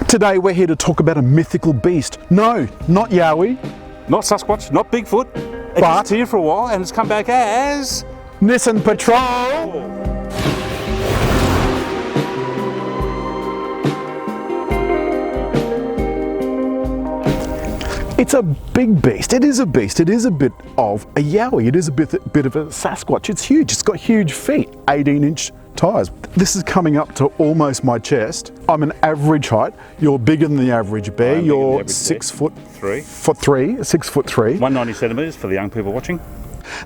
Today we're here to talk about a mythical beast. No, not Yowie. Not Sasquatch, not Bigfoot. It's But- here for a while and it's come back as... Nissan Patrol! It's a big beast. It is a beast. It is a bit of a Yowie. It is a bit of a Sasquatch. It's huge. It's got huge feet, 18-inch tyres. This is coming up to almost my chest. I'm an average height. You're bigger than the average bear. I'm bigger than the You're average 6 bear. foot Three. 6'3". 190 centimetres for the young people watching.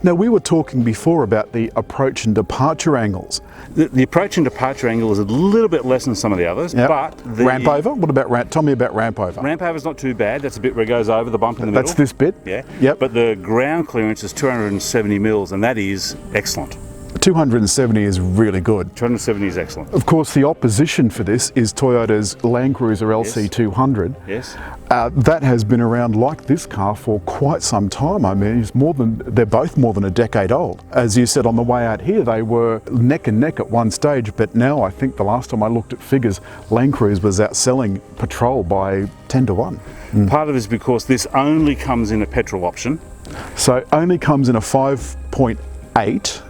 Now, we were talking before about the approach and departure angles. The approach and departure angle is a little bit less than some of the others, Yep. but the Ramp over? What about tell me about ramp over. ramp over's not too bad. That's a bit where it goes over the bump in the middle. That's this bit? Yeah. Yep. But the ground clearance is 270 mils, and that is excellent. 270 is really good. 270 is excellent. Of course, the opposition for this is Toyota's Land Cruiser LC200. Yes. That has been around like this car for quite some time. I mean, they're both more than a decade old. As you said on the way out here, they were neck and neck at one stage, but now I think the last time I looked at figures, Land Cruiser was outselling Patrol by 10 to 1. Part of it is because this only comes in a petrol option. So only comes in a 5.8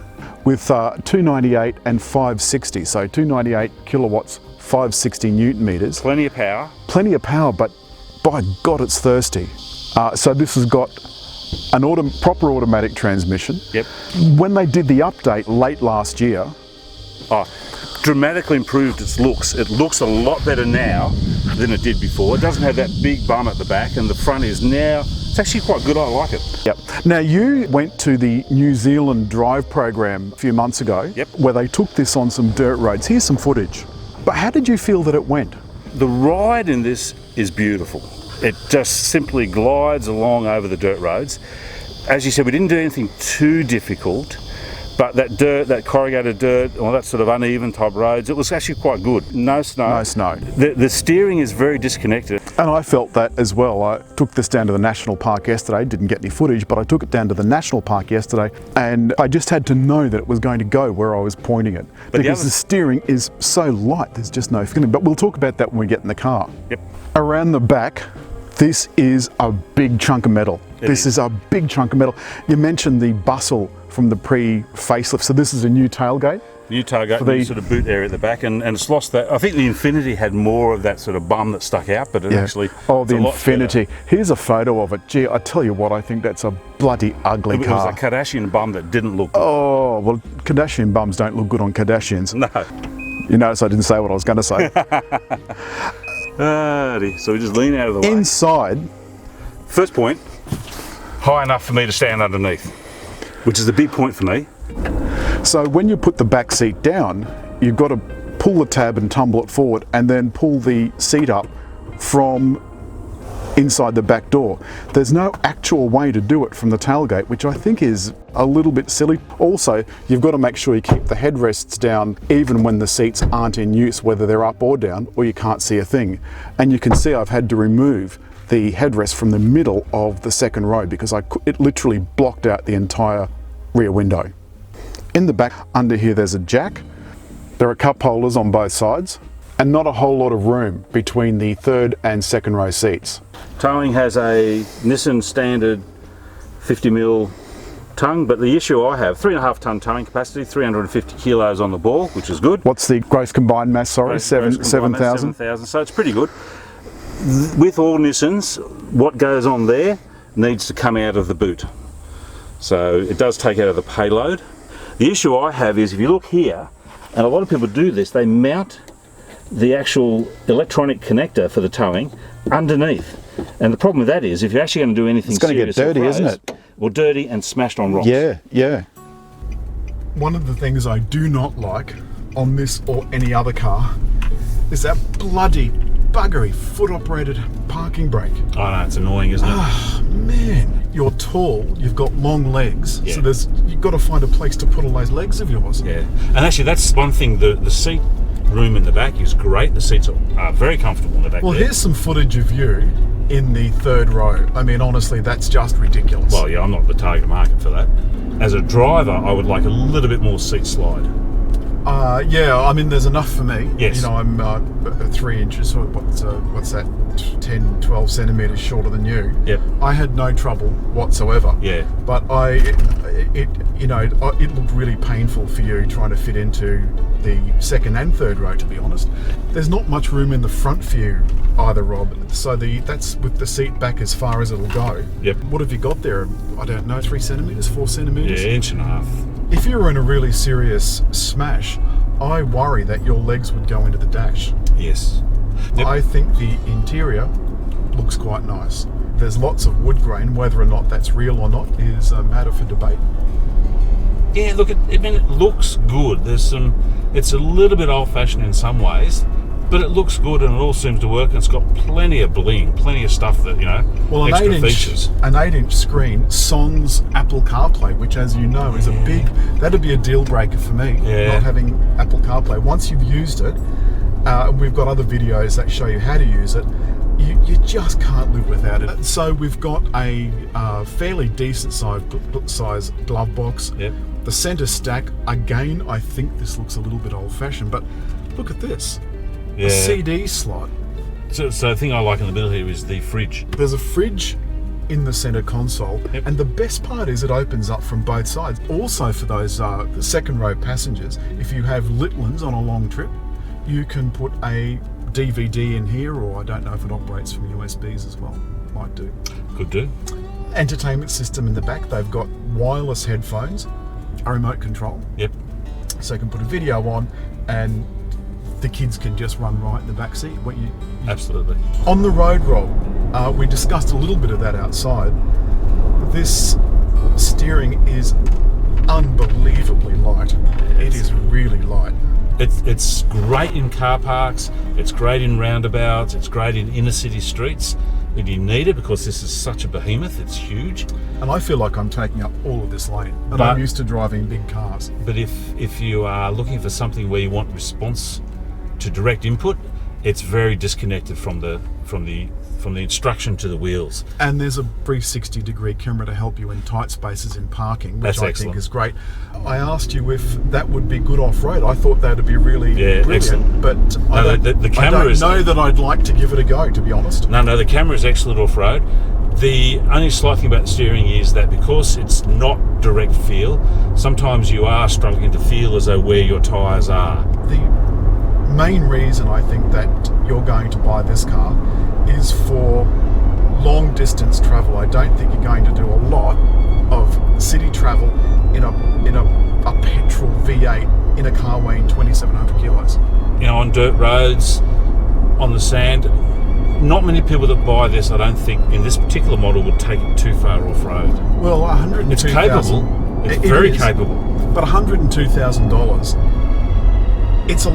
with 298 and 560. So 298 kilowatts, 560 newton meters. Plenty of power. Plenty of power, but by God, it's thirsty. So this has got an proper automatic transmission. Yep. When they did the update late last year, Dramatically improved its looks. It looks a lot better now than it did before. It doesn't have that big bum at the back, and the front is now, it's actually quite good. I like it. Yep. Now, you went to the New Zealand Drive program a few months ago, Yep. where they took this on some dirt roads. Here's some footage. But how did you feel that it went? The ride in this is beautiful. It just simply glides along over the dirt roads. As you said, we didn't do anything too difficult, but that dirt, that corrugated dirt, or that sort of uneven type roads, it was actually quite good. No snow. No snow. The steering is very disconnected. And I felt that as well. I took this down to the National Park yesterday, didn't get any footage, but I took it down to the National Park yesterday, and I just had to know that it was going to go where I was pointing it. Because the steering is so light, there's just no feeling. But we'll talk about that when we get in the car. Yep. Around the back, this is a big chunk of metal. This is a big chunk of metal. You mentioned the bustle from the pre-facelift, so this is a new tailgate. New tailgate, new sort of boot area at the back, and it's lost that. I think the Infinity had more of that sort of bum that stuck out, but it actually. Oh, the it's a lot Infinity. Here's a photo of it. Gee, I tell you what, I think that's a bloody ugly better. It car. was a Kardashian bum that didn't look good. Oh, well, Kardashian bums don't look good on Kardashians. No. You notice I didn't say what I was going to say. So we just lean out of the way. Inside, First point, high enough for me to stand underneath, which is a big point for me. so when you put the back seat down, you've got to pull the tab and tumble it forward and then pull the seat up from inside the back door. There's no actual way to do it from the tailgate, which I think is a little bit silly. Also, you've got to make sure you keep the headrests down even when the seats aren't in use, whether they're up or down, or you can't see a thing. And you can see I've had to remove the headrest from the middle of the second row because it literally blocked out the entire rear window. In the back under here there's a jack. There are cup holders on both sides and not a whole lot of room between the third and second row seats. Towing has a Nissan standard 50mm tongue, but the issue I have, 3.5 tonne towing capacity, 350 kilos on the ball, which is good. What's the gross combined mass, sorry? Gross combined mass, 7,000? 7,000, so it's pretty good. With all Nissans, what goes on there needs to come out of the boot. So it does take out of the payload. The issue I have is if you look here, and a lot of people do this, they mount the actual electronic connector for the towing underneath. And the problem with that is if you're actually going to do anything it's going to get dirty, isn't it? Well, dirty and smashed on rocks. Yeah, yeah. One of the things I do not like on this or any other car is that bloody buggery foot-operated parking brake. I know, it's annoying, isn't it? Oh man, you're tall, you've got long legs, Yeah. so you've got to find a place to put all those legs of yours. Yeah, and actually that's one thing, the seat room in the back is great. The seats are very comfortable in the back. Well, there. here's some footage of you in the third row. I mean, honestly, that's just ridiculous. Well, yeah, I'm not the target market for that. As a driver, I would like a little bit more seat slide. Yeah, I mean, there's enough for me. Yes. You know, I'm 3 inches, so what's that, 10, 12 centimetres shorter than you. Yep. I had no trouble whatsoever. Yeah. But it looked really painful for you trying to fit into the second and third row, to be honest. There's not much room in the front for you either, Rob. So that's with the seat back as far as it'll go. Yep. What have you got there? I don't know, 3 centimetres, 4 centimetres? Yeah, inch and a half. If you were in a really serious smash, I worry that your legs would go into the dash. Yes. Yep. I think the interior looks quite nice. There's lots of wood grain. Whether or not that's real or not is a matter for debate. Yeah, look, it looks good. It's a little bit old-fashioned in some ways, but it looks good and it all seems to work. And it's got plenty of bling, plenty of stuff that, Well, extra features. An 8-inch screen sans Apple CarPlay, which, as you know, is that'd be a deal breaker for me. Yeah. Not having Apple CarPlay. Once you've used it, we've got other videos that show you how to use it. You just can't live without it. So we've got a fairly decent size glove box. Yep. The centre stack, again, I think this looks a little bit old-fashioned, but look at this. Yeah. A CD slot. So the thing I like in the middle here is the fridge. There's a fridge in the centre console, Yep. and the best part is it opens up from both sides. Also for those the second row passengers, if you have little ones on a long trip, you can put a DVD in here, or I don't know if it operates from USBs as well. Might do. Could do. Entertainment system in the back. They've got wireless headphones, a remote control, Yep. so you can put a video on, and the kids can just run right in the back seat. Absolutely. On the road, Rob, we discussed a little bit of that outside. This steering is unbelievably light. It is really light. It's great in car parks, it's great in roundabouts, it's great in inner city streets. And you need it because this is such a behemoth, it's huge. And I feel like I'm taking up all of this lane. And But- I'm used to driving big cars. But if you are looking for something where you want response to direct input, it's very disconnected from the instruction to the wheels. And there's a 360-degree camera to help you in tight spaces in parking, which That's I excellent. think is great. I asked you if that would be good off-road. I thought that would be really brilliant. Excellent. But No, the camera I don't is- know that I'd like to give it a go, to be honest. No, the camera is excellent off-road. The only slight thing about the steering is that because it's not direct feel, sometimes you are struggling to feel as though where your tyres are. The main reason I think that you're going to buy this car is for long distance travel. I don't think you're going to do a lot of city travel in a petrol V8 in a car weighing 2,700 kilos. On dirt roads, on the sand, not many people that buy this, I don't think, in this particular model would take it too far off-road. Well, $102,000. It's capable. It's very capable. But $102,000, it's a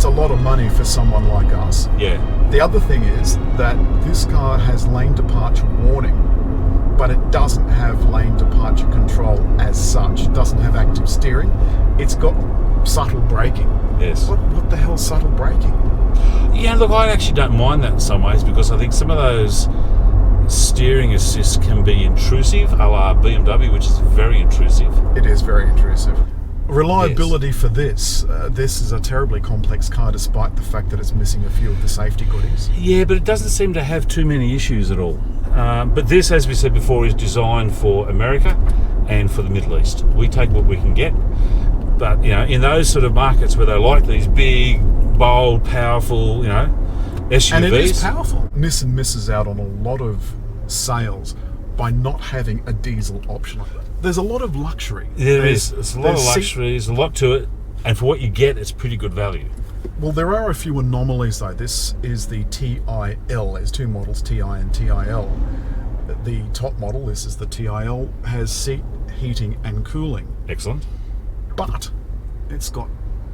lot of money for someone like us. Yeah. The other thing is that this car has lane departure warning, but it doesn't have lane departure control as such. It doesn't have active steering. It's got subtle braking. Yes. What the hell's subtle braking? Yeah, look, I actually don't mind that in some ways because I think some of those steering assists can be intrusive, a la BMW, which is very intrusive. It is very intrusive. Reliability for this is a terribly complex car despite the fact that it's missing a few of the safety goodies. Yeah, but it doesn't seem to have too many issues at all. But this, as we said before, is designed for America and for the Middle East. We take what we can get. But, in those sort of markets where they like these big, bold, powerful, SUVs. And it is powerful. Nissan misses out on a lot of sales by not having a diesel option. There's a lot of luxury. There's a lot of luxury, there's a lot to it, and for what you get, it's pretty good value. Well, there are a few anomalies though. This is the TIL. There's two models, TI and TIL. The top model, this is the TIL, has seat heating and cooling. Excellent. But it's got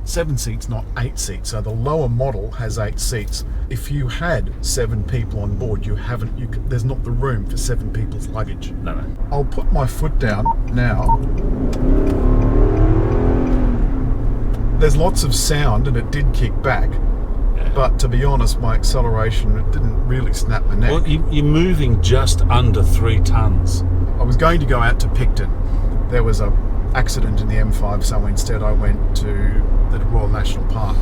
7 seats, not 8 seats. So the lower model has 8 seats. If you had 7 people on board, there's not the room for 7 people's luggage. No. I'll put my foot down now. There's lots of sound and it did kick back. Yeah. But to be honest, my acceleration, it didn't really snap my neck. Well, you're moving just under 3 tons. I was going to go out to Picton. There was a accident in the M5, so instead I went to the Royal National Park.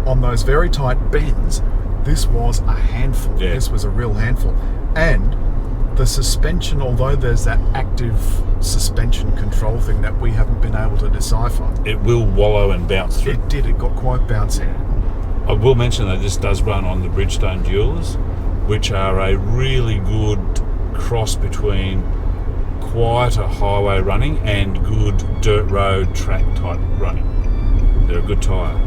On those very tight bends, this was a handful. Yeah. This was a real handful. And the suspension, although there's that active suspension control thing that we haven't been able to decipher, It will wallow and bounce through. it got quite bouncy. I will mention that this does run on the Bridgestone Duelers, which are a really good cross between quieter highway running and good dirt road track type running. They're a good tyre.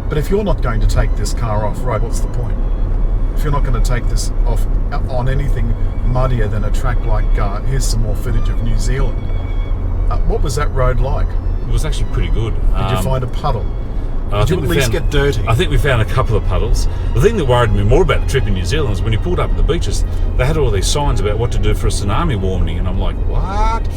But if you're not going to take this car off-road, what's the point? If you're not going to take this off on anything muddier than a track like, here's some more footage of New Zealand. What was that road like? It was actually pretty good. Did you find a puddle? I Did you think at we least found- get dirty? I think we found a couple of puddles. The thing that worried me more about the trip in New Zealand is when you pulled up at the beaches, they had all these signs about what to do for a tsunami warning, and I'm like, what?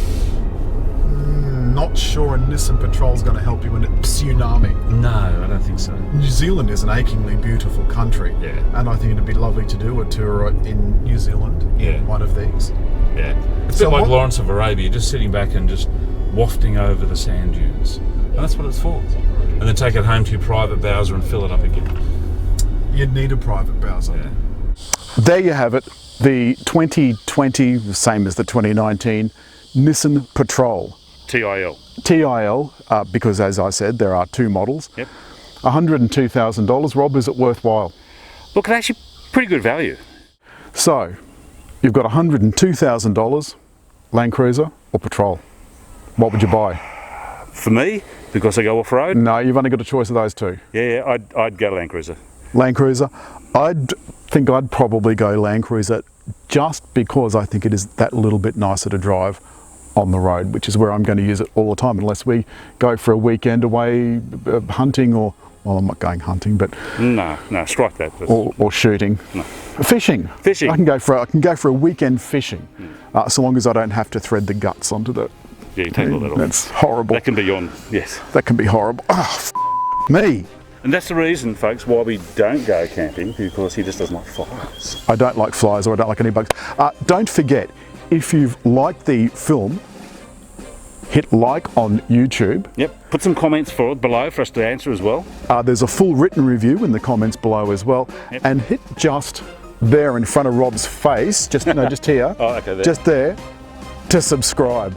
Not sure a Nissan Patrol's going to help you in a tsunami. No, I don't think so. New Zealand is an achingly beautiful country. Yeah. And I think it'd be lovely to do a tour in New Zealand in Yeah. one of these. Yeah. It's a So bit like what- Lawrence of Arabia, just sitting back and just wafting over the sand dunes. And that's what it's for. And then take it home to your private Bowser and fill it up again. You'd need a private Bowser. Yeah. There you have it. The 2020, same as the 2019, Nissan Patrol. TIL. TIL, because as I said, there are two models. Yep. $102,000. Rob, is it worthwhile? Look, it's actually pretty good value. So, you've got $102,000, Land Cruiser or Patrol. What would you buy? For me, because I go off-road, No, you've only got a choice of those two. yeah, I'd go Land Cruiser. Land Cruiser. I'd think I'd probably go Land Cruiser just because I think it is that little bit nicer to drive on the road, which is where I'm going to use it all the time, unless we go for a weekend away hunting or, well, I'm not going hunting, but No, strike that. or shooting. No. Fishing. Fishing. I can go for a weekend fishing, so long as I don't have to thread the guts onto the. Yeah, you take all that off. That's horrible. That can be on, yes. That can be horrible. Oh, me. And that's the reason, folks, why we don't go camping, because he just doesn't like flies. I don't like flies, or I don't like any bugs. Don't forget, if you've liked the film, hit like on YouTube. Yep, put some comments below for us to answer as well. There's a full written review in the comments below as well. Yep. And hit just there in front of Rob's face, just here, Oh, okay, there. just there, to subscribe.